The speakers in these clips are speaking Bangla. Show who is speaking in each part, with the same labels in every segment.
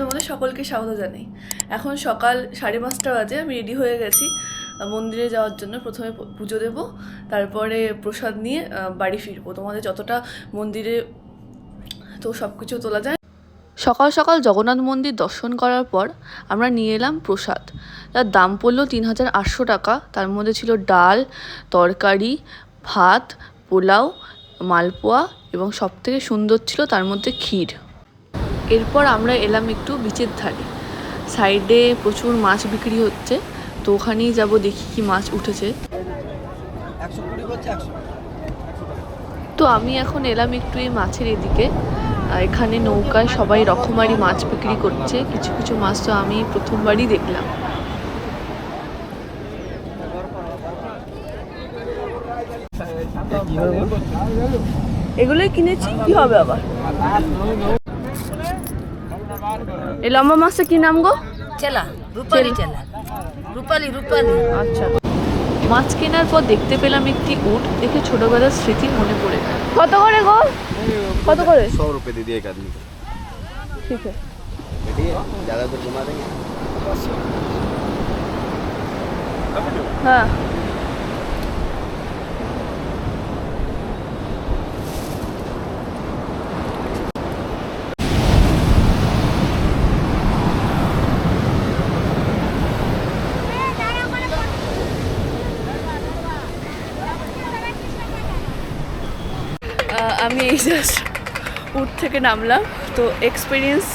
Speaker 1: তোমাদের সকলকে স্বাগত জানাই। এখন সকাল 5:30 বাজে। আমি রেডি হয়ে গেছি মন্দিরে যাওয়ার জন্য। প্রথমে পুজো দেব, তারপরে প্রসাদ নিয়ে বাড়ি ফিরবো। তোমাদের যতটা মন্দিরে তো সব কিছু তোলা যায়। সকাল সকাল জগন্নাথ মন্দির দর্শন করার পর আমরা নিয়ে এলাম প্রসাদ, যার দাম পড়লো 3800 টাকা। তার মধ্যে ছিল ডাল, তরকারি, ভাত, পোলাও, মালপোয়া এবং সবথেকে সুন্দর ছিল তার মধ্যে ক্ষীর। এরপর আমরা এলাম একটু বিচের ধারে। সাইডে প্রচুর মাছ বিক্রি হচ্ছে, তো ওখানেই যাবো, দেখি কি মাছ উঠেছে। তো আমি এখন এলাম একটু এই মাছের এদিকে। এখানে নৌকায় সবাই রকমারি মাছ বিক্রি করছে। কিছু কিছু মাছ তো আমি প্রথমবারই দেখলাম। এগুলোই কিনেছি, কি হবে আবার। এই লম্বা মাছটা কি নাম গো?
Speaker 2: চেলা, রূপালি চেলা, রূপালি রূপালি।
Speaker 1: আচ্ছা, মাছ কেনার পর দেখতে পেলাম একটি উট, দেখে ছোটবেলার স্মৃতি মনে পড়ে গেল। কত করে গো? কত করে?
Speaker 3: 100 रुपए दे दिए एक आदमी को।
Speaker 1: ঠিক আছে,
Speaker 3: बैठिए, ज़्यादा दूर घुमा देंगे।
Speaker 1: হ্যাঁ। আমি এই জাস্ট উট থেকে নামলাম, তো এক্সপিরিয়েন্স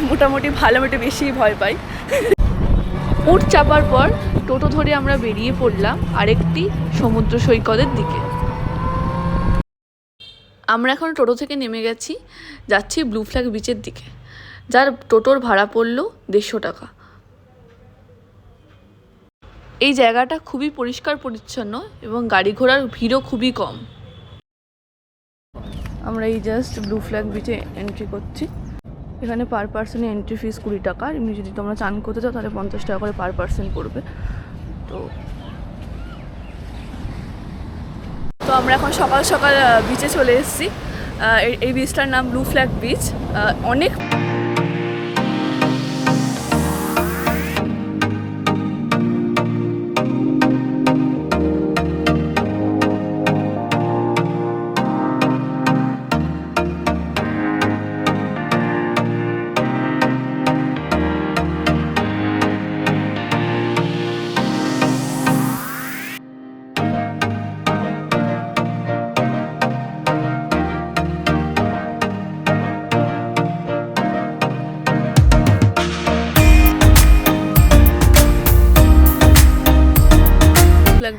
Speaker 1: মোটামুটি ভালো, একটু বেশি ভয় পাই। উট চাপার পর টোটো ধরে আমরা বেরিয়ে পড়লাম আরেকটি সমুদ্র সৈকতের দিকে। আমরা এখন টোটো থেকে নেমে গেছি, যাচ্ছি ব্লু ফ্ল্যাগ বিচের দিকে, যার টোটোর ভাড়া পড়লো 150 টাকা। এই জায়গাটা খুবই পরিষ্কার পরিচ্ছন্ন এবং গাড়ি ঘোড়ার ভিড়ও খুবই কম। আমরা এই জাস্ট ব্লু ফ্ল্যাগ বিচে এন্ট্রি করছি। এখানে পার পার্সনে এন্ট্রি ফিস 20 টাকা। এমনি যদি তোমরা চান করতে চাও তাহলে 50 টাকা করে পার পার্সন পড়বে। তো আমরা এখন সকাল সকাল বিচে চলে এসেছি। এই বিচটার নাম ব্লু ফ্ল্যাগ বিচ। অনেক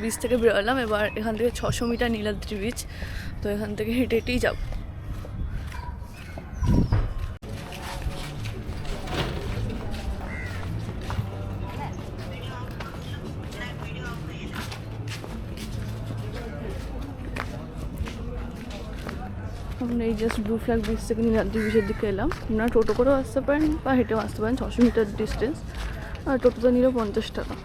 Speaker 1: বিচ থেকে বেরোলাম। এবার এখান থেকে 600 মিটার নীলাদ্রি বিচ, তো এখান থেকে হেঁটে হেঁটেই যাব। আমরা এই জাস্ট ব্লু ফ্ল্যাগ বিচ থেকে নীলাদ্রি বিচের দিকে এলাম। আপনারা টোটো করেও আসতে পারেন বা হেঁটেও আসতে পারেন। 600 মিটার ডিস্টেন্স, আর টোটোতে নিল 50 টাকা।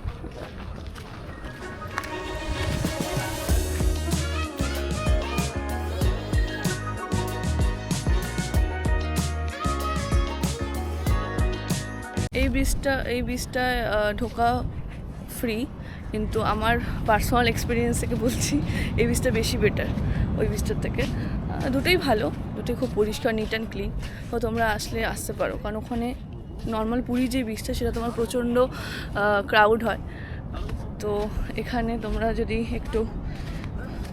Speaker 1: এই বীজটায় ঢোকা ফ্রি, কিন্তু আমার পার্সোনাল এক্সপিরিয়েন্স থেকে বলছি এই বীজটা বেশি বেটার ওই বীজটার থেকে। দুটোই ভালো, দুটোই খুব পরিষ্কার, নিট অ্যান্ড ক্লিন। তো তোমরা আসতে পারো, কারণ ওখানে নর্মাল পুরী যে বীজটা সেটা তোমার প্রচণ্ড ক্রাউড হয়। তো এখানে তোমরা যদি একটু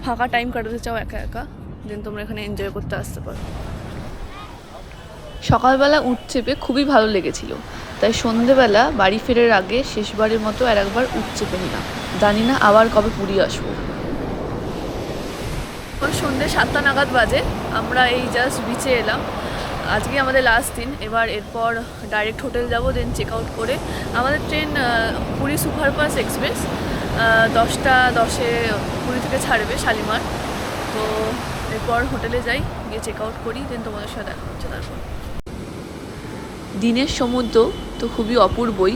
Speaker 1: ফাঁকা টাইম কাটাতে চাও একা একা, দেন তোমরা এখানে এনজয় করতে আসতে পারো। সকালবেলা উট চেপে খুবই ভালো লেগেছিল, তাই সন্ধেবেলা বাড়ি ফেরার আগে শেষবারের মতো আর একবার উট চেপে নিলাম। জানি না আবার কবে পুরী আসবো। সন্ধ্যে 7টা নাগাদ বাজে। আমরা এই জাস্ট বিচে এলাম। আজকে আমাদের লাস্ট দিন। এরপর ডাইরেক্ট হোটেল যাব, দেন চেক আউট করে আমাদের ট্রেন পুরী সুপারফাস্ট এক্সপ্রেস 10টা 10-এ পুরী থেকে ছাড়বে শালিমার। তো এরপর হোটেলে যাই, গিয়ে চেক আউট করি, দেন তোমাদের সাথে দেখা হচ্ছে। তারপর দিনের সমুদ্র তো খুবই অপূর্বই,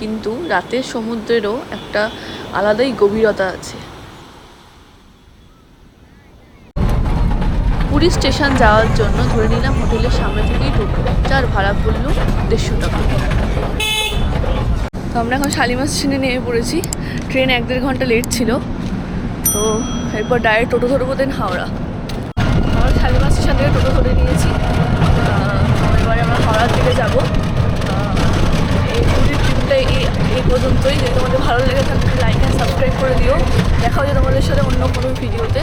Speaker 1: কিন্তু রাতের সমুদ্রেরও একটা আলাদাই গভীরতা আছে। পুরী স্টেশন যাওয়ার জন্য ধরে নিলাম হোটেলের সামনে থেকেই টোটো, যার ভাড়া পড়লো 150 টাকা। তো আমরা এখন শালিমার স্টেশনে নেমে পড়েছি। ট্রেন 1-1.5 ঘন্টা লেট ছিল। তো এরপর ডাইরেক্ট টোটো ধরবো, দেন হাওড়া। আমরা শালিমার স্টেশন থেকে টোটো ধরে নিয়েছি। এবারে আমরা হাওড়ার দিকে যাবো। এই পুরীর ট্রিপটা এই পর্যন্তই। যদি তোমাদের ভালো লেগে থাকে লাইক অ্যান্ড সাবস্ক্রাইব করে দিও। দেখা হচ্ছে তোমাদের সাথে অন্য কোনো ভিডিওতে।